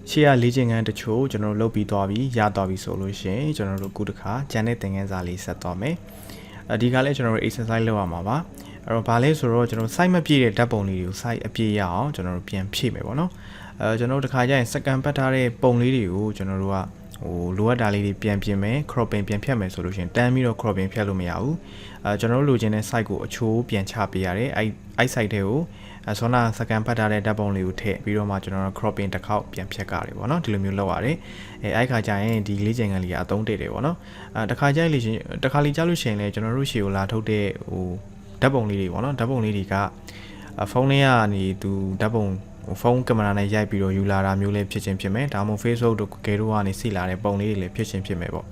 ရှေ့ကလေ့ကျင့်ခန်းတချို့ကျွန်တော်တို့လုပ်ပြီးသွားပြီရသွားပြီဆိုလို့ရှိရင်ကျွန်တော်တို့ခုတစ်ခါဂျန်တဲ့သင်ခန်းစာလေးဆက်သွားမယ်ဒီကလည်းကျွန်တော်တို့ exercise လုပ်ရမှာပါအဲ့တော့ဗာလဲဆိုတော့ကျွန်တော် site မပြည့်တဲ့ဓာတ်ပုံလေးတွေကို site အပြည့်ရအောင်ကျွန်တော်တို့ပြန်ဖြည့်မယ်ပေါ့နော်ကျွန်တော်တို့တစ်ခါကျရင် second ပတ်ထားတဲ့ပုံလေးတွေကိုကျွန်တော်တို့ကလိုအပ်တာလေးတွေပြန်ပြင်မယ် cropping ပြန်ဖြတ်မယ်ဆိုလို့ရှိရင်တန်းပြီးတော့ cropping ဖြတ်လို့မရဘူးကျွန်တော်တို့လိုချင်တဲ့ site ကိုအချိုးပြန်ချပေးရတယ်အဲ့ site တွေကိုဆောနာ second ပတ်ထားတဲ့ဓာတ်ပုံလေးကိုထည့်ပြီးတော့မှကျွန်တော်တို့ cropping တစ်ခေါက်ပြန်ဖြတ်ကြရတယ်ပေါ့နော်ဒီလိုမျိုးလုပ်ရတယ်အဲ့ခါကျရင်ဒီလေ့ကျင့်ခန်းလေးကအသုံးတည့်တယ်ပေါ့နော်တစ်ခါကျရင်တစ်ခါလေးကြားလို့ရှိရင်လည်းကျွန်တော်တို့ရှေ့ကိုလာထုတ်တဲ့ဓာတ်ပုံလေးတွေပေါ့နော်ဓာတ်ပုံလေးတွေကဖုန်းလေးကနေသူဓာတ်ပုံဖုန်းကင်မရာနဲ့ရိုက်ပြီးတော့ယူလာတာမျိုးလေးဖြစ်ချင်းဖြစ်မယ်ဒါမှမဟုတ် Facebook တို့ Google တို့ကနေစီလာတဲ့ပုံလေးတွေလည်းဖြစ်ချင်းဖြစ်မယ်ပေါ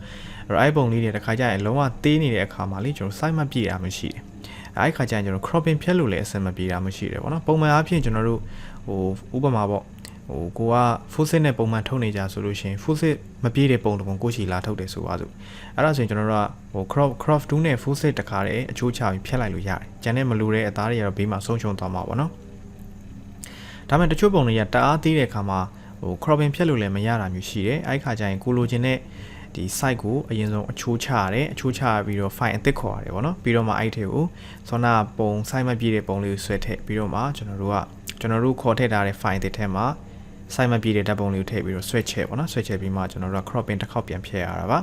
့အဲ့ပုံလေးတွေတစ်ခါကျရင်လုံးဝသေးနေတဲ့အခါမှာလေကျွန်တော် site မပြည့်တာမရှိတယ်အဲ့ခါကျရင်ကျွန်တော် cropping ဖြတ်လို့လည်းအဆင်မပြေတာမရှိတယ်ပေါ့နော်ပုံမှန်အားဖြင့်ကျွန်တော်တို့ဥပမာပေါ့ကိုက full set နဲ့ပုံမှန်ထုတ်နေကြဆိုလို့ရှိရင် full set မပြည့်တဲ့ပုံတစ်ပုံကိုချီလာထုတ်တယ်ဆိုပါစို့အဲ့ဒါဆိုရင်ကျွန်တော်တို့ကcrop 2နဲ့ full set တခါတည်းအချိုးချပြီးဖြတ်လိုက်လို့ရတယ်ကျန်တဲ့မလိုတဲ့အသားတွေကတော့ဘေးမှာဆုံးရှုံးသွားမှာပေါ့နော်ဒါပေမဲ့တချို့ပုံတွေကတအားသေးတဲ့အခါမှာcropping ဖြတ်လို့လည်းမရတာမျိုးရှိတယ်အဲ့ခါကျရင်ကိုလိုချင်တဲ့ဒီ site ကိုအရင်ဆုံးအချိုးချရတယ်အချိုးချပြီးတော့ file အသစ်ခေါ်ရတယ်ပေါ့နော်ပြီးတော့မှအဲ့ထဲကိုဆောနာပုံ site မပြည့်တဲ့ပုံလေးကိုဆွဲထည့်ပြီးတော့မှကျွန်တော်တို့ခေါ်ထည့်ထားတဲ့ file အသစ်ထဲမှာ site မပြည့်တဲ့ဓာတ်ပုံလေးကိုထည့်ပြီးတော့ဆွဲချဲပေါ့နော်ဆွဲချဲပြီးမှကျွန်တော်တို့က cropping တစ်ခေါက်ပြန်ဖြည့်ရတာပါ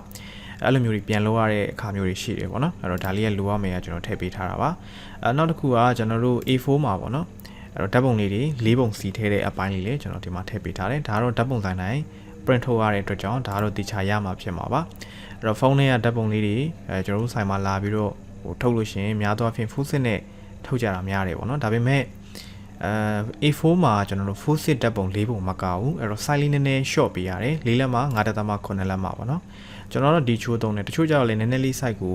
အဲ့လိုမျိုးတွေပြန်လုပ်ရတဲ့အခါမျိုးတွေရှိတယ်ပေါ့နော်အဲ့တော့ဒါလေးကလိုရမယ်ကကျွန်တော်ထည့်ပေးထားတာပါနောက်တစ်ခုကကျွန်တော်တို့ A4 မှာပေါ့နော်အဲ့တော့ဓာတ်ပုံလေးတွေ၄ပုံစီထည့်တဲ့အပိုင်းလေးလည်းကျွန်တော်ဒီမှာထည့်ပေးထားတယ်ဒါကတော့ဓာတ်ပုံဆိုင်တိုင်းprint ထုတ်ရတဲ့အတွက်ကြောင့်ဒါကတော့တခြားရမှာဖြစ်မှာပါအဲ့တော့ဖုန်းထဲကဓာတ်ပုံလေးတွေကျွန်တော်တို့ဆိုင်မှာလာပြီးတော့ထုတ်လို့ရှိရင်များသောအားဖြင့် full set နဲ့ထုတ်ကြတာများတယ်ပေါ့နော်ဒါပေမဲ့A4 မှာကျွန်တော်တို့ full set ဓာတ်ပုံ၄ပုံမကဘူးအဲ့တော့ size လေးနည်းနည်း short ပေးရတယ်၄လက်မှာ9.9လက်မှာပေါ့နော်ကျွန်တော်တို့ဒီချိုးသုံးတယ်တချို့ကြောက်လည်းနည်းနည်းလေး size ကိ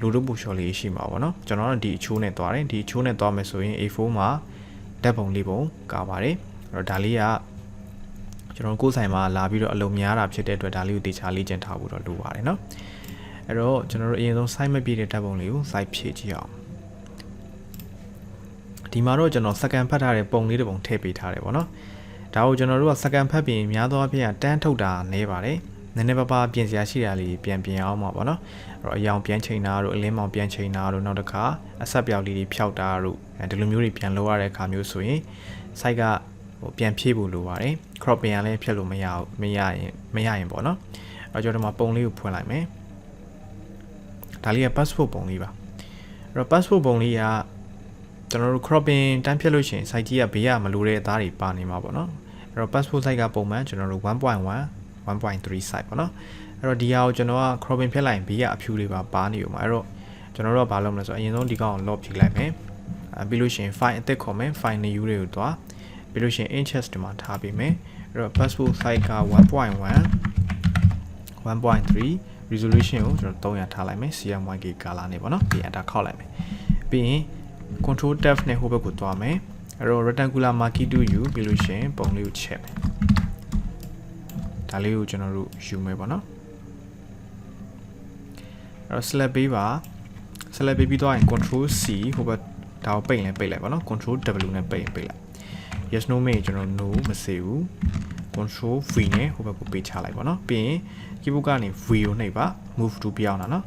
ုလူတို့ပူ short လေးရှိမှာပေါ့နော်ကျွန်တော်တို့ဒီအချိုးနဲ့သွားတယ်ဒီအချိုးနဲ့သွားမယ်ဆိုရင် A4 မှာဓာတ်ပုံ၄ပုံကပါတယ်အဲ့တော့ဒါလေးကကျွန်တော်ကိုယ်ဆိုင်မှာလာပြီးတော့အလုံးများတာဖြစ်တဲ့အတွက်ဒါလေးကိုတေချာလေးကျင်ထားဖို့တော့လိုပါတယ်เนาะအဲ့တော့ကျွန်တော်တို့အရင်ဆုံး site မပြည့်တဲ့ဓာတ်ပုံလေးကို site ဖြည့်ကြည့်အောင်ဒီမှာတော့ကျွန်တော် second ဖတ်ထားတဲ့ပုံလေးတစ်ပုံထည့်ပေးထားတယ်ပေါ့နော်ဒါကိုကျွန်တော်တို့က second ဖတ်ပြီးများသောအားဖြင့်တန်းထုတ်တာနေပါတယ်နည်းနည်းပါးပြင်စရာရှိတာလေးပြင်အောင်ပါပေါ့နော်အဲ့တော့အယောင်ပြန်ချိန်တာတို့အလင်းမောင်ပြန်ချိန်တာတို့နောက်တစ်ခါအဆက်ပြောက်လေးတွေဖျောက်တာတို့ဒီလိုမျိုးတွေပြန်လုပ်ရတဲ့အခါမျိုးဆိုရင် site ကပြန်ဖြည့်ဖို့လိုပါတယ် cropping ကလည်းဖြတ်လို့မရရင်ပေါ့နော်အဲ့တော့ကျွန်တော်ဒီမှာပုံလေးကိုဖွင့်လိုက်မယ်ဒါလေးက passport ပုံလေးပါအဲ့တော့ passport ပုံလေးကကျွန်တော်တို့ cropping တန်းဖြတ်လို့ရှိရင် site ကြီးကဘေးကမလိုတဲ့အသားတွေပါနေမှာပေါ့နော်အဲ့တော့ passport site ကပုံမှန်ကျွန်တော်တို့ 1.1 1.3 site ပေါ့နော်အဲ့တော့ဒီဟာကိုကျွန်တော်က cropping ဖြတ်လိုက်ရင်ဘေးကအဖြူတွေပါနေဦးမှာအဲ့တော့ကျွန်တော်တို့ကဘာလုပ်မလဲဆိုတော့အရင်ဆုံးဒီကောင်ကို lock ဖြည့်လိုက်မယ်ပြီးလို့ရှိရင် file အသစ်ခေါ်မယ် file new တွေကိုတွားပြီးလို့ရှိရင် inches ဒီမှာထားပေးမယ်အဲ့တော့ passport size က 1.3 resolution ကိုကျွန်တော်300ထားလိုက်မယ် CMYK color နဲ့ပေါ့နော်ပြီး enter ခောက်လိုက်မယ်ပြီးရင် control tab နဲ့ဟိုဘက်ကိုတွားမယ်အဲ့တော့ rectangular marquee to u ပြီးလို့ရှိရင်ပုံလေးကိုချက်မယ်ဒါလေးကိုကျွန်တော်တို့ယူမယ်ပေါ့နော်အဲ့တော့ select ပေးပါ select ပေးပြီးတော့ control C ဟိုဘက်ဒါကိုပိတ်လိုက်ပေါ့နော် control W နဲ့ပိတ်လိုက် yes no မေးကျွန်တော် no မစေဘူး control V နဲ့ဟိုဘက်ကိုပေးချလိုက်ပေါ့နော်ပြီးရင် keyboard ကနေ V ကိုနှိပ်ပါ move to ပြောင်းတာနော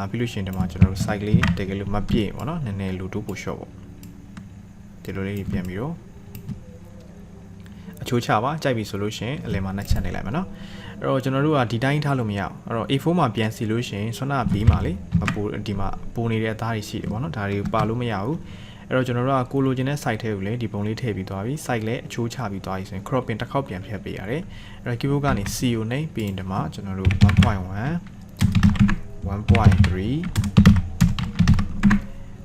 ်ပြီးလို့ရှိရင်ဒီမှာကျွန်တော်တို့ site လေးတကယ်လို့မပြည့်ပေါ့နော်နည်းနည်းလူတို့ပို့ short ပေါ့ဒီလိုလေးပြန်ပြီးတော့အချိုးချပါကြိုက်ပြီဆိုလို့ရှိရင်အလယ်မှာနှက်ချက်နေလိုက်မယ်နော်အဲ့တော့ကျွန်တော်တို့ကဒီတိုင်းထားလို့မရအောင်အဲ့တော့ A4 မှာပြန်စီလို့ရှိရင်ဆွမ်းနာ B မှာလေမပိုဒီမှာပိုနေတဲ့အသားတွေရှိတယ်ပေါ့နော်ဒါတွေကိုပါလို့မရဘူးအဲ့တော့ကျွန်တော်တို့ကကိုလိုချင်တဲ့ site ထဲကိုလည်းဒီပုံလေးထည့်ပြီးသွားပြီ site လည်းအချိုးချပြီးသွားပြီဆိုရင် cropping တစ်ခေါက်ပြန်ဖြတ်ပေးရတယ်အဲ့တော့ keyboard ကနေ C ကိုနှိပ်ပြီးရင်ဒီမှာကျွန်တော်တို့ 1.3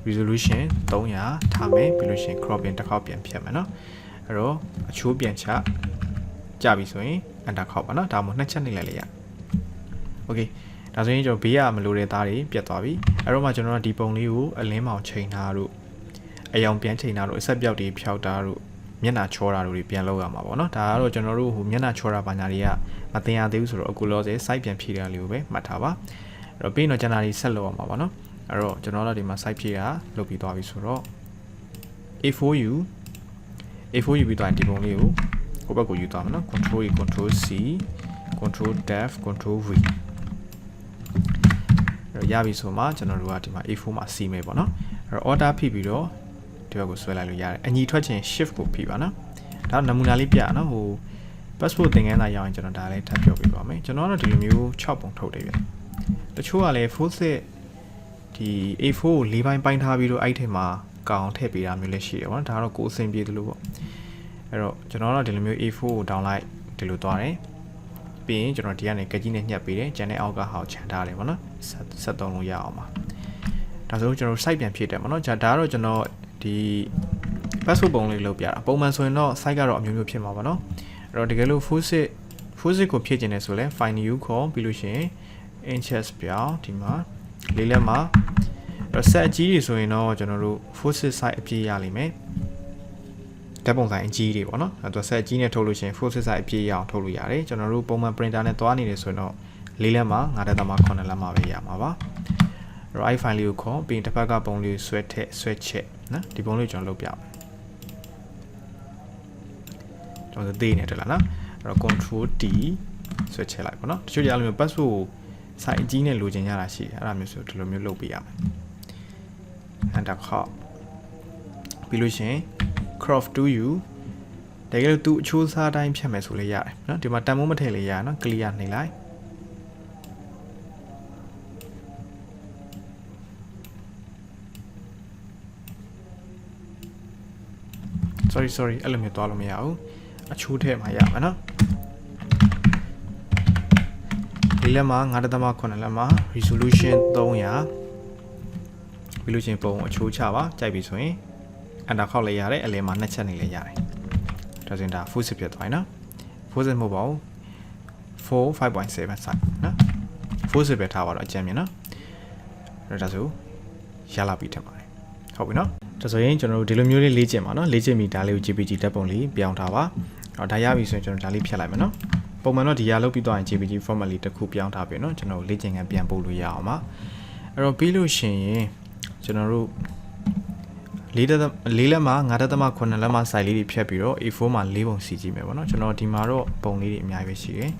resolution 300ထားမယ်ပြီးလို့ရှိရင် cropping တစ်ခေါက်ပြန်ဖြတ်မယ်နော်အဲ့တော့အချိုးပြန်ချကြပြီဆိုရင် enter ခောက်ပါနော်ဒါမှမဟုတ်နှစ်ချက်နှိပ်လိုက်လေရ okay ဒါဆိုရင်ကျွန်တော်ဘေးကမလိုတဲ့သားတွေပြတ်သွားပြီအဲ့တော့မှကျွန်တော်ကဒီပုံလေးကိုအလင်းမောင်ချိန်ထားတို့အယောင်ပြန်ချိန်တာတို့အဆက်ပြောက်တွေဖြောက်တာတို့မျက်နှာချောတာတို့တွေပြန်လုပ်ရမှာပေါ့နော်ဒါကတော့ကျွန်တော်တို့ဟိုမျက်နှာချောတာဘာညာတွေကမတင်ရသေးဘူးဆိုတော့အခုလောဆယ် site ပြန်ဖြည့်တာလေးကိုပဲမှတ်ထားပါအဲ့တော့ပြီးတော့ကျွန်တော်ဒီဆက်လုပ်ရမှာပေါ့နော်အဲ့တော့ကျွန်တော်တို့ဒီမှာ site ဖြည့်တာလုပ်ပြီးသွားပြီဆိုတော့ A4U ပြီးတော့ဒီပုံလေးကို ဟိုဘက်ကိုယူသွားမယ်နော် control A control C control Def control V ရပြီဆိုမှကျွန်တော်တို့ကဒီမှာ A4 မှာ C မယ်ပေါ့နော်အဲ့တော့ order ဖိပြီးတော့ဒီဘက်ကိုဆွဲလိုက်လို့ရတယ်အညီထွက်ခြင်း shift ကိုဖိပါနော်ဒါနမူနာလေးပြနော်ဟို passport သင်ခန်းစာရအောင်ကျွန်တော်ဒါလေးထပ်ပြောပြပါမယ်ကျွန်တော်ကတော့ဒီလိုမျိုး6ပုံထုတ်တယ်ဗျတချို့ကလည်း full set ဒီ A4 ကို၄ပိုင်းပိုင်းထားပြီးတော့အဲ့ထဲမှာကောင်ထည့်ပေးတာမျိုးလည်းရှိတယ်ပေါ့နော်ဒါကတော့ကိုယ်အဆင်ပြေသလိုပေါ့အဲ့တော့ကျွန်တော်တို့ဒီလိုမျိုး A4 ကို download ဒီလိုသွားတယ်ပြီးရင်ကျွန်တော်ဒီကနေကကြီးနဲ့ညှပ်ပေးတယ်ကျန်တဲ့အောက်ကဟာကိုခြံထားတယ်ပေါ့နော်ဆက်သုံးလို့ရအောင်ပါဒါဆိုကျွန်တော် site ပြန်ဖြည့်တယ်ပေါ့နော်ဒါကတော့ကျွန်တော်ဒီ passport ပုံလေးလုပ်ပြတာပုံမှန်ဆိုရင်တော့ site ကတော့အမျိုးမျိုးဖြစ်မှာပါနော်အဲ့တော့တကယ်လို့ full set ကိုဖြည့်ကျင်တယ်ဆိုလဲ find new ခေါ်ပြီးလို့ရှိရင် inches ပြောင်းဒီမှာလေးလက်မှာset အကြီးတွေဆိုရင်တော့ကျွန်တော်တို့ full set size အပြည့်ရလိမ့်မယ်ဓာတ်ပုံဆိုင်အကြီးတွေပေါ့နော်အဲ့တော့ set အကြီးနဲ့ထုတ်လို့ရှိရင် full set size အပြည့်ရအောင်ထုတ်လို့ရတယ်ကျွန်တော်တို့ပုံမှန် printer နဲ့သွားနေတယ်ဆိုရင်တော့လေးလက်မှာ9.8လက်မှာပဲရမှာပါအဲ့တော့ file လေးကိုခေါ်ပြီးတစ်ဖက်ကပုံလေးဆွဲထည့်ဆွဲချက်နော်ဒီပုံလေးကျွန်တော်လုပ်ပြမယ်ကျွန်တော်သိနေတယ်လားနော်အဲ့တော့ control D ဆွဲချက်လိုက်ပေါ့နော်တချို့ကြလို့မျိုး password ကို size အကြီးနဲ့လိုချင်ရတာရှိတယ်အဲ့ဒါမျိုးဆိုဒီလိုမျိုးလုပ်ပေးရမယ်enter ခေါက်ပြီးလို့ရှိရင် crop to you တကယ်လို့သူအချိုးစားတိုင်းဖြတ်မယ်ဆိုလည်းရတယ်နော်ဒီမှာတန်မိုးမထည့်လည်းရနော် clear နှိပ်လိုက်sorry အဲ့လိုမျိုးသွားလို့မရဘူးအချိုးထည့်မှရမှာနော်ဒီလက်မှာ9.8လက်မှာ resolution 300ပြီးလို့ချင်းပုံအချိုးချပါကြိုက်ပြီဆိုရင်အန်တာခောက်လိုက်ရတယ်အလယ်မှာ2ချက်နေလည်းရတယ်ဒါဆိုရင်ဒါ full set ဖြစ်သွားပြီနော် full set မဟုတ်ပါဘူး 5.7 size နော် full set ပဲထားပါတော့အကြမ်းမြင်နော်အဲ့ဒါဆိုရလာပြီထင်ပါတယ်ဟုတ်ပြီနော်ဒါဆိုရင်ကျွန်တော်တို့ဒီလိုမျိုးလေးလေ့ကျင့်ပါနော်လေ့ကျင့်ပြီးဒါလေးကို JPG ဓာတ်ပုံလေးပြောင်းထားပါတော့ဒါရပြီဆိုရင်ကျွန်တော်ဒါလေးဖြတ်လိုက်မယ်နော်ပုံမှန်တော့ဒီရလုပ်ပြီးသွားရင် JPG format လေးတစ်ခုပြောင်းထားပြီနော်ကျွန်တော်လေ့ကျင့်ခန်းပြန်ပို့လို့ရအောင်ပါအဲ့တော့ပြီးလို့ရှိရင်ကျွန်တော်တို့4လက်မှာ9.8လက်မှာ size လေးတွေဖြတ်ပြီးတော့ A4 မှာ4ပုံစီကြည့်မယ်ပေါ့နော်ကျွန်တော်ဒီမှာတော့ပုံလေးတွေအများကြီးပဲရှိတယ်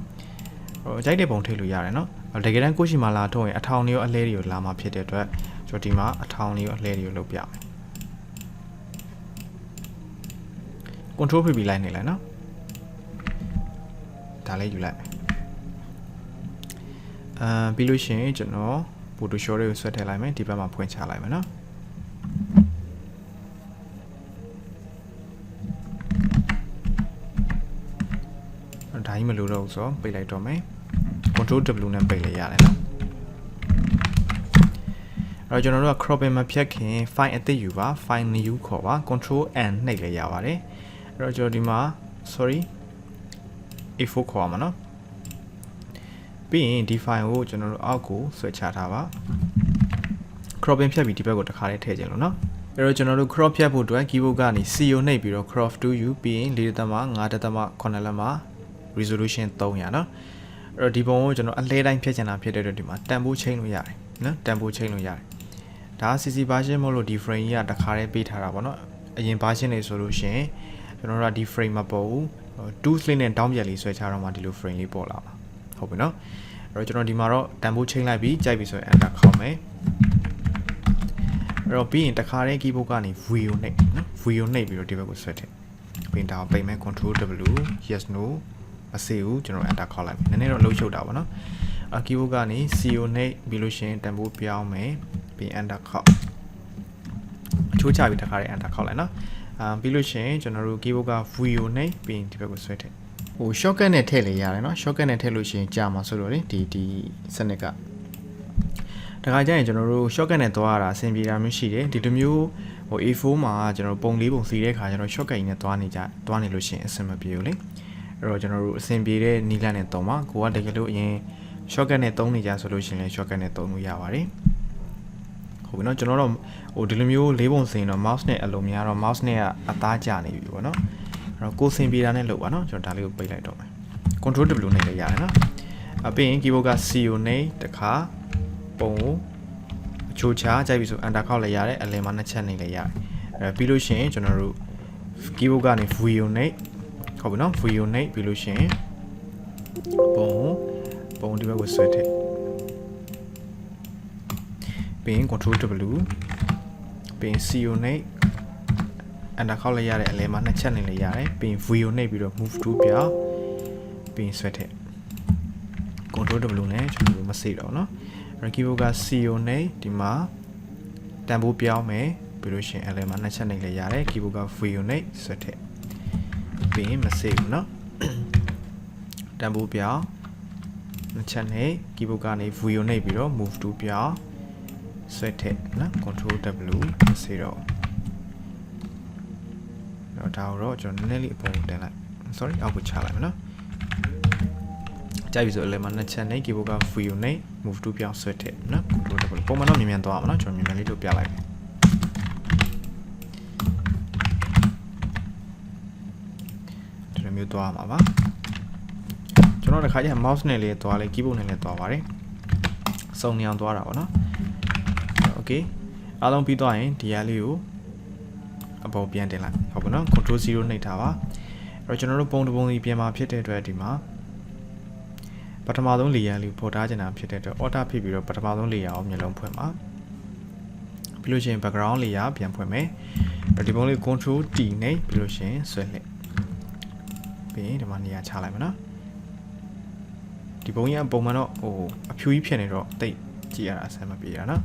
ဟိုကြိုက်တဲ့ပုံထည့်လို့ရတယ်နော်တကယ်တမ်းကိုရှိမှလာထုတ်ရင်အထောင်လေးရောအလဲတွေရောလာမှာဖြစ်တဲ့အတွက်ကျွန်တော်ဒီမှာအထောင်လေးရောအလဲတွေရောလုပ်ပြမယ် control ဖိပြီးလိုက်နေလိုက်နော်ဒါလေးယူလိုက်ပြီးလို့ရှိရင်ကျွန်တော် Photoshop တွေကိုဆွဲထည့်လိုက်မယ်ဒီဘက်မှာဖွင့်ချလိုက်မယ်နော်ဒါကြီးမလို့တော့ဆိုပိတ်လိုက်တော့မယ် control W နဲ့ပိတ်လိုက်ရတယ်နော်အဲ့တော့ကျွန်တော်တို့က cropping မဖြတ်ခင် file အသစ်ယူပါ file new ခေါ်ပါ control N နှိပ်လိုက်ရပါတယ်အဲ့တော့ကျွန်တော်ဒီမှာ A4 ခေါ်ရမှာနော်ပြီးရင်ဒီ file ကိုကျွန်တော်တို့အောက်ကိုဆွဲချထားပါ cropping ဖြတ်ပြီးဒီဘက်ကိုတစ်ခါလေးထည့်ကြလို့နော်အဲ့တော့ကျွန်တော်တို့ crop ဖြတ်ဖို့အတွက် keyboard ကနေ C ကိုနှိပ်ပြီးတော့ crop to you ပြီးရင် 4.5.8 လက်မှာ resolution 300နော်အဲ့တော့ဒီပုံကိုကျွန်တော်အလဲတိုင်းဖြတ်ချင်တာဖြစ်တဲ့အတွက်ဒီမှာတန်ဖိုးချိန်လို့ရတယ်နော်တန်ဖိုးချိန်လို့ရတယ်ဒါ CC version မို့လို့ဒီ frame ကြီးကတစ်ခါလေးပေးထားတာပေါ့နော်အရင် version တွေဆိုလို့ရှိရင်ကျွန်တော်တို့ကဒီ frame မပေါ်ဘူး2 slate နဲ့ down ပြက်လေးဆွဲချတော့မှဒီလို frame လေးပေါ်လာမှာဟုတ်ပြီနော်အဲ့တော့ကျွန်တော်ဒီမှာတော့တန်ဖိုးချိန်လိုက်ပြီးကြိုက်ပြီဆိုရင် enter ခေါက်မယ်အဲ့တော့ပြီးရင်တစ်ခါလေး keyboard ကနေ video နှိပ်နော် video နှိပ်ပြီးတော့ဒီဘက်ကိုဆွဲထည့်ပြီးရင်ဒါကိုပိတ်မယ် control W yes no မစေဘူးကျွန်တော် enter ခေါက်လိုက်နည်းနည်းတော့လှုပ်ရှုပ်တာပေါ့နော်keyboard ကနေ CO နှိပ်ပြီးလို့ရှိရင်တန်ဖိုးပြောင်းမယ်ပြီး enter ခေါက်အချိုးချပြီးတစ်ခါလေး enter ခေါက်လိုက်နော်ပြီးလို့ရှိရင်ကျွန်တော်တို့ keyboard က video နှိပ်ပြီးဒီဘက်ကိုဆွဲထည့်ဟို shortcut နဲ့ထည့်လေရတယ်နော် shortcut နဲ့ထည့်လို့ရှိရင်ကြာမှာဆိုတော့လေဒီစနစ်ကတခါကျရင်ကျွန်တော်တို့ shortcut နဲ့သွားရတာအဆင်ပြေတာမျိုးရှိတယ်ဒီလိုမျိုးဟို A4 မှာကျွန်တော်ပုံ၄ပုံစီတဲ့ခါကျွန်တော် shortcut ကြီးနဲ့သွားနေလို့ရှိရင်အဆင်မပြေဘူးလေအဲ့တော့ကျွန်တော်တို့အဆင်ပြေတဲ့နီးလန်းနဲ့သုံးပါကိုကတကယ်လို့အရင် shortcut နဲ့သုံးနေကြဆိုလို့ရှိရင်လည်း shortcut နဲ့သုံးလို့ရပါတယ်ဟုတ်ပြီနော်ကျွန်တော်တို့ဟိုဒီလိုမျိုး၄ပုံစင်တော့ mouse နဲ့အလိုများတော့ mouse နဲ့ကအသားကျနေပြီပေါ့နော်အဲ့တော့ကိုစင်ပြေတာနဲ့လုပ်ပါနော်ကျွန်တော်ဒါလေးကိုပိတ်လိုက်တော့မယ် control W နဲ့လည်းရတယ်နော်ပြီးရင် keyboard က CO နဲ့တခါပုံကိုအချိုးချကြိုက်ပြီဆို enter ခေါက်လည်းရတယ်အလယ်မှာ2ချက်နေလည်းရတယ်ပြီးလို့ရှိရင်ကျွန်တော်တို့ keyboard ကနေ video နဲ့ ဟုတ်ပြီနော် view နဲ့ပြီးလို့ရှိရင်ပုံဒီဘက်ကိုဆွဲထည့်ပြီးရင် control W ပြီးရင် CO နဲ့အန်တာခောက်လိုက်ရတဲ့အလဲမှာနှစ်ချက်နေလိုက်ရတယ်ပြီးရင် view နဲ့ပြီးတော့ move to ပြောင်းပြီးရင်ဆွဲထည့် control W နဲ့ကျွန်တော်တို့မစိတော့เนาะ keyboard က CO နဲ့ဒီမှာတန်ဖိုးပြောင်းမယ်ပြီးလို့ရှိရင်အလဲမှာနှစ်ချက်နေလိုက်ရတယ် keyboard က view နဲ့ဆွဲထည့်ပြီးရင်မစိဘူးเนาะတန်ဖိုးပြောင်းနှစ်ချက်နဲ့ keyboard ကနေ view နဲ့ပြီးတော့ move to ပြောင်းဆွဲထည့်เนาะ control W မစိတော့ဒါတော့ကျွန်တော်နည်းနည်းလေးအပေါ်တင်လိုက် sorry အောက်ကိုချလိုက်မယ်နော်ကြိုက်ပြီဆိုအလဲမှာနှစ်ချက်နဲ့ keyboard က view နဲ့ move to ပြောင်းဆွဲထည့်နော် control W ပုံမှန်တော့မြန်သွားမှာနော်ကျွန်တော်မြန်လေးလို့ပြလိုက်မယ်ဒီလိုမျိုးသွားမှာပါကျွန်တော်တစ်ခါကျရင် mouse နဲ့လေးသွားလိုက် keyboard နဲ့လေးသွားပါတယ်စုံနေအောင်သွားတာပေါ့နော် okay အားလုံးပြီးသွားရင်ဒီဟာလေးကိုအပေါ်ပြန်တင်လိုက်ဟုတ်ပါနော် control 0နှိပ်ထားပါအဲ့တော့ကျွန်တော်တို့ပုံတစ်ပုံစီပြင်มาဖြစ်တဲ့အတွက်ဒီမှာပထမဆုံး layer လေးပေါ်ထားချင်တာဖြစ်တဲ့အတွက် order ဖြစ်ပြီးတော့ပထမဆုံး layer ကိုမျက်လုံးဖွင့်ပါပြီးလို့ရှိရင် background layer ပြန်ဖွင့်မယ်ဒီပုံလေး control T နဲ့ပြီးလို့ရှိရင်ဆွဲလှည့်ပြီးရင်ဒီမှာနေရာချလိုက်မယ်နော်ဒီပုံကြီးကပုံမှန်တော့အဖြူကြီးဖြစ်နေတော့တိတ်ကြည့်ရတာအဆင်မပြေတာနော်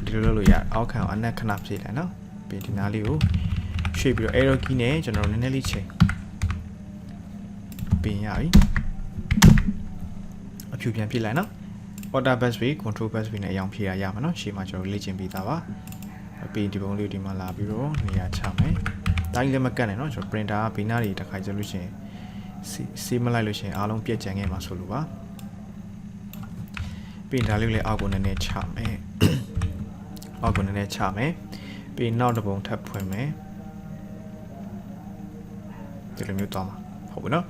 ဒီလိုလုပ်လို့ရအောက်ခံအနက်ခဏဖြည့်လိုက်နော်ပြီးဒီနားလေးကိုရွှေ့ပြီးတော့ arrow key နဲ့ကျွန်တော်နည်းနည်းလေးချိန်ပြင်ရပြီအဖြူပြန်ဖြည့်လိုက်နော် order bus way control bus way နဲ့အရောင်ဖြည့်ရမှာနော်ရှေ့မှာကျွန်တော်လေ့ကျင့်ပြီးသားပါပြီးဒီပုံလေးဒီမှာလာပြီးတော့နေရာချမယ်တိုင်းလည်းမကတ်နဲ့နော်ကျွန်တော် printer ကဘေးနားတွေတစ်ခါကျလို့ရှိရင်စီးမလိုက်လို့ရှိရင်အားလုံးပြည့်ကျန်ခဲ့မှာဆိုလို့ပါပြီးဒါလေးလည်းအောက်ကိုနည်းနည်းချမယ်အောက်ကိုနည်းနည်းချမယ်ပြီးနောက်တစ်ပုံထပ်ဖွင့်မယ်ဒီလိုမျိုးသွားမှာဟုတ်ပြီနော်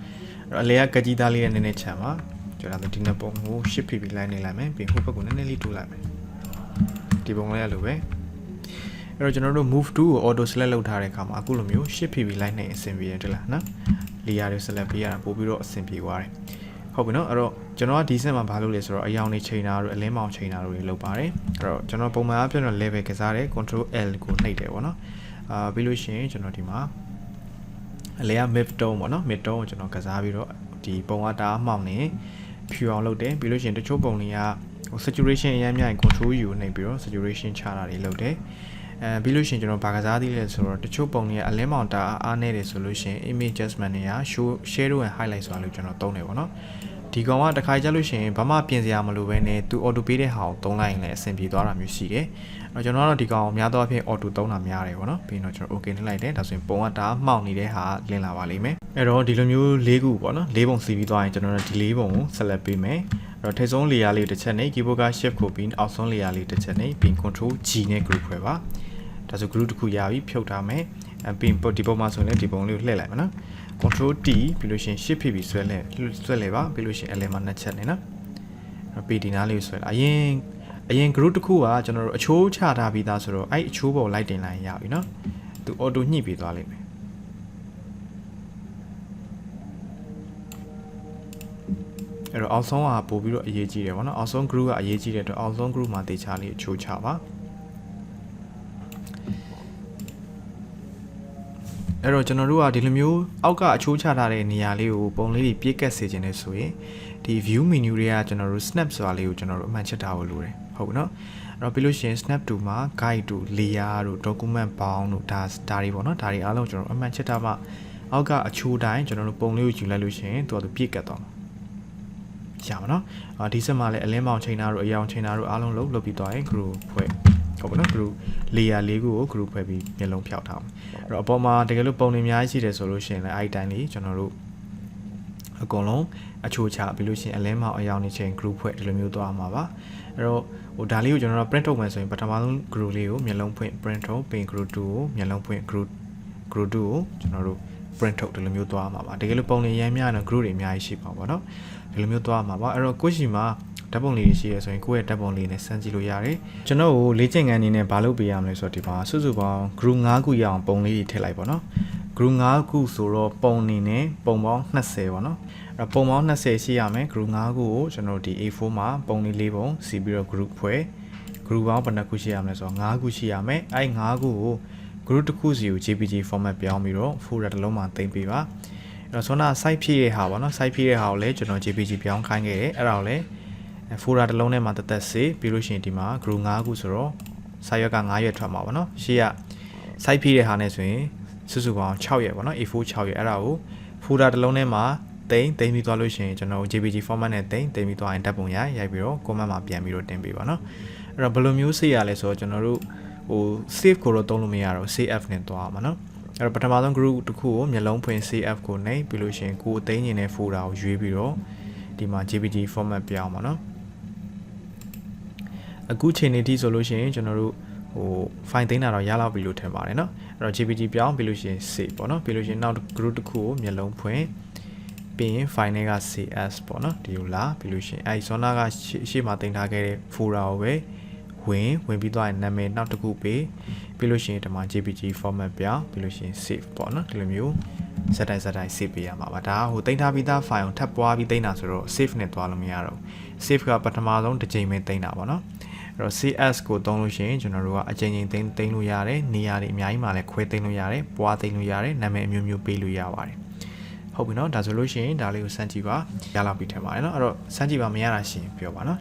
အဲ့တော့အလဲကကြီးသားလေးနဲ့နည်းနည်းချမ်းပါကျွန်တော်ဒီနှစ်ပုံကိုshift ဖိပြီးလိုက်နေလိုက်မယ်ပြီးဟိုဘက်ကိုနည်းနည်းလေးတိုးလိုက်မယ်ဒီပုံလေးရလို့ပဲအဲ့တော့ကျွန်တော်တို့ move to ကို auto select လုပ်ထားတဲ့အခါမှာအခုလိုမျိုး shift ဖိပြီးလိုက်နေအဆင်ပြေတယ်လားနော် layer တွေ select ပေးရတာပို့ပြီးတော့အဆင်ပြေသွားတယ်ဟုတ်ပြီနော်အဲ့တော့ကျွန်တော်ကဒီsetမှာဘာလုပ်လဲဆိုတော့အယောင်တွေချိန်တာတို့အလင်းမောင်ချိန်တာတို့တွေလုပ်ပါတယ်အဲ့တော့ကျွန်တော်ပုံမှန်အားဖြင့်တော့ level ကစားတယ် control L ကိုနှိပ်တယ်ပေါ့နော်ပြီးလို့ရှိရင်ကျွန်တော်ဒီမှာအလဲက mid tone ပေါ့နော် mid tone ကိုကျွန်တော်ကစားပြီးတော့ဒီပုံကတားမှောင်နေဖြူအောင်လုပ်တယ်ပြီးလို့ရှိရင်တချို့ပုံတွေကsaturation အရင်မြိုင် control U နှိပ်ပြီးတော့ saturation ချတာတွေလုပ်တယ်ပြီးလို့ရှိရင်ကျွန်တော်ဗာကစားသေးလဲဆိုတော့တချို့ပုံတွေကအလင်းမောင်တာအားနေတယ်ဆိုလို့ရှိရင် image adjustment တွေက shadow and highlight ဆိုတာလို့ကျွန်တော်သုံးတယ်ပေါ့နော်ဒီကောင်ကတစ်ခါကြလို့ရှိရင်ဘာမှပြင်စရာမလိုဘဲနဲ့သူ auto ပေးတဲ့ဟာကိုသုံးလိုက်ရင်လည်းအဆင်ပြေသွားတာမျိုးရှိတယ်အဲ့တော့ကျွန်တော်ကတော့ဒီကောင်ကိုများသောအားဖြင့် auto သုံးတာများတယ်ပေါ့နော်ပြီးတော့ကျွန်တော် okay နှိပ်လိုက်တယ်ဒါဆိုရင်ပုံကတားမှောင်နေတဲ့ဟာလင်းလာပါလိမ့်မယ်အဲ့တော့ဒီလိုမျိုး၄ခုပေါ့နော်၄ပုံစီပြီးသွားရင်ကျွန်တော်တို့ဒီ၄ပုံကို select ပေးမယ်အဲ့တော့ထိပ်ဆုံး layer လေးတစ်ချက်နဲ့ keyboard က shift ကိုပြီးအောက်ဆုံး layer လေးတစ်ချက်နဲ့ပြီး control G နဲ့ group ခွဲပါဒါဆို group တစ်ခုရပြီဖြုတ်ထားမယ်ပြီးဒီပုံမှာဆိုရင်ဒီပုံလေးကိုလှည့်လိုက်မယ်နော် control T ပြီးလို့ရှိရင် shift ဖိပြီးဆွဲလဲပါပြီးလို့ရှိရင်အလဲမှာနှစ်ချက်နေနော်ပြီးဒီနားလေးကိုဆွဲလာအရင် group တစ်ခုကကျွန်တော်တို့အချိုးချထားပြီးသားဆိုတော့အဲ့အချိုးပေါ်လိုက်တင်လိုက်ရပြီနော်သူ auto ညှိပြီးသွားလိမ့်မယ်အဲ့တော့အောက်ဆုံးကပို့ပြီးတော့အရေးကြီးတယ်ပေါ့နော်အောက်ဆုံး group ကအရေးကြီးတဲ့အတွက်အောက်ဆုံး group မှာတေချာလေးအချိုးချပါအဲ့တော့ကျွန်တော်တို့ကဒီလိုမျိုးအောက်ကအချိုးချထားတဲ့နေရာလေးကိုပုံလေးတွေပြည့်ကတ်စေခြင်းနဲ့ဆိုရင်ဒီ view menu တွေကကျွန်တော်တို့ snap ဆိုတာလေးကိုကျွန်တော်တို့အမှန်ချက်ထားဖို့လိုတယ်ဟုတ်ပြီနော်အဲ့တော့ပြီးလို့ရှိရင် snap to မှာ guide to layer တို့ document bound တို့ဒါတွေပေါ့နော်ဒါတွေအားလုံးကျွန်တော်တို့အမှန်ချက်ထားမှအောက်ကအချိုးတိုင်းကျွန်တော်တို့ပုံလေးကိုယူလိုက်လို့ရှိရင်သူကပြည့်ကတ်သွားမှာရမှာနော်ဒီစက်မှာလည်းအလင်းမောင်ချိန်တာတို့အယောင်ချိန်တာတို့အားလုံးလုပ်ပြီးသွားရင် group ဖွဲ့ဟုတ်ပါနော် group layer လေးခုကို group ဖွဲ့ပြီးမျက်လုံးဖြောက်ထားအောင်အဲ့တော့အပေါ်မှာတကယ်လို့ပုံတွေအများကြီးရှိတယ်ဆိုလို့ရှိရင်လည်းအဲ့ဒီတိုင်းလေးကျွန်တော်တို့အကုန်လုံးအချိုးချပြီးလို့ရှိရင်အလင်းမောင်အယောင်နေချိန် group ဖွဲ့ဒီလိုမျိုးသွားမှာပါအဲ့တော့ဒါလေးကိုကျွန်တော်တို့ print ထုတ်မယ်ဆိုရင်ပထမဆုံး group လေးကိုမျက်လုံးဖွင့် print ထုတ်ပြီး group 2ကိုမျက်လုံးဖွင့် group 2ကိုကျွန်တော်တို့ print ထုတ်ဒီလိုမျိုးသွားမှာပါတကယ်လို့ပုံတွေအများများတော့ group တွေအများကြီးရှိပါပါเนาะဒီလိုမျိုးသွားမှာပါအဲ့တော့ကိုယ့်ရှိမှာဓာတ်ပုံလေးရှိရဆိုရင်ကိုယ့်ရဲ့ဓာတ်ပုံလေးနဲ့စမ်းကြည့်လို့ရတယ်ကျွန်တော်ကိုလေ့ကျင့်ခန်းအနေနဲ့ဘာလုပ်ပေးရမလဲဆိုတော့ဒီမှာစုစုပေါင်း group 5ခုရအောင်ပုံလေးတွေထည့်လိုက်ပါเนาะ group 5ခုဆိုတော့ပုံအနေနဲ့ပုံပေါင်း20ပေါ့နော်အဲ့ပုံပေါင်း20ရှိရမယ် group 5ခုကိုကျွန်တော်ဒီ A4 မှာပုံလေး4ပုံစီပြီးတော့ group ဖွဲ့ group ပေါင်းဘယ်နှခုရှိရမလဲဆိုတော့5ခုရှိရမယ်အဲ့5ခုကို group တစ်ခုစီကို JPG format ပြောင်းပြီးတော့ folder တစ်လုံးမှာတင်ပေးပါအဲ့တော့ဆိုတော့ site ဖြည့်တဲ့ဟာပေါ့နော် site ဖြည့်တဲ့ဟာကိုလည်းကျွန်တော် JPG ပြောင်းခိုင်းခဲ့တယ်အဲ့ဒါကိုလည်း folder တစ်လုံးထဲမှာတက်တက်စေပြီးလို့ရှိရင်ဒီမှာ group 5ခုဆိုတော့စာရွက်က9ရွက်ထွက်မှာပေါ့နော်ရှေ့က site ဖြည့်တဲ့ဟာနဲ့ဆိုရင်စုစုပေါင်း6ရက်ပေါ့နော် A4 6ရက်အဲ့ဒါကို folder တစ်လုံးထဲမှာတိမ်ပြီးသွားလို့ရှိရင်ကျွန်တော် JPG format နဲ့တိမ်ပြီးသွားရင်ဓာတ်ပုံရိုက်ပြီးတော့ comment မှာပြန်ပြီးတော့တင်ပေးပါနော်အဲ့တော့ဘယ်လိုမျိုး save ရလဲဆိုတော့ကျွန်တော်တို့ဟို save ကိုတော့သုံးလို့မရတော့ save as နဲ့သွားမှာနော်အဲ့တော့ပထမဆုံး group တစ်ခုကိုမျက်လုံးဖွင့် save as ကိုနှိပ်ပြီးလို့ရှိရင်ကိုယ်အသိဉာဏ်နဲ့ folder ကိုရွေးပြီးတော့ဒီမှာ JPG format ပြောင်းပါနော်အခုချိန်နေထိဆိုလို့ရှိရင်ကျွန်တော်တို့ဟို file သိမ်းတာတော့ရလောက်ပြီလို့ထင်ပါတယ်เนาะအဲ့တော့ JPG ပြောင်းပြီးလို့ရှိရင် save ပေါ့เนาะပြီးလို့ရှိရင်နောက် group တစ်ခုကိုမျက်လုံးဖွင့်ပြီးရင် file တွေက CS ပေါ့เนาะဒီလိုလာပြီးလို့ရှိရင်အဲဒီ zona ကရှေ့မှာတင်ထားခဲ့တဲ့ folder ကိုပဲဝင်ပြီးသွားရင်နာမည်နောက်တစ်ခုပေးပြီးလို့ရှိရင်ဒီမှာ JPG format ပြောင်းပြီးလို့ရှိရင် save ပေါ့เนาะဒီလိုမျိုးစက်တိုင်း save ပေးရမှာပါဒါဟိုတင်ထားပြီးသား file ကိုထပ်ပွားပြီးတင်တာဆိုတော့ save နဲ့သွားလို့မရတော့ save ကပထမဆုံးတစ်ချိန်ပဲတင်တာပေါ့เนาะအဲ့တော့ CS ကိုသုံးလို့ရှိရင်ကျွန်တော်တို့ကအချိန်ချင်းသိမ်းလို့ရတယ်နေရာတွေအများကြီးမှလည်းခွဲသိမ်းလို့ရတယ်ပွားသိမ်းလို့ရတယ်နာမည်အမျိုးမျိုးပေးလို့ရပါတယ်ဟုတ်ပြီเนาะဒါဆိုလို့ရှိရင်ဒါလေးကိုစမ်းကြည့်ပါရလောက်ပြီထင်ပါတယ်เนาะအဲ့တော့စမ်းကြည့်ပါမရတာရှင်ပြောပါเนาะ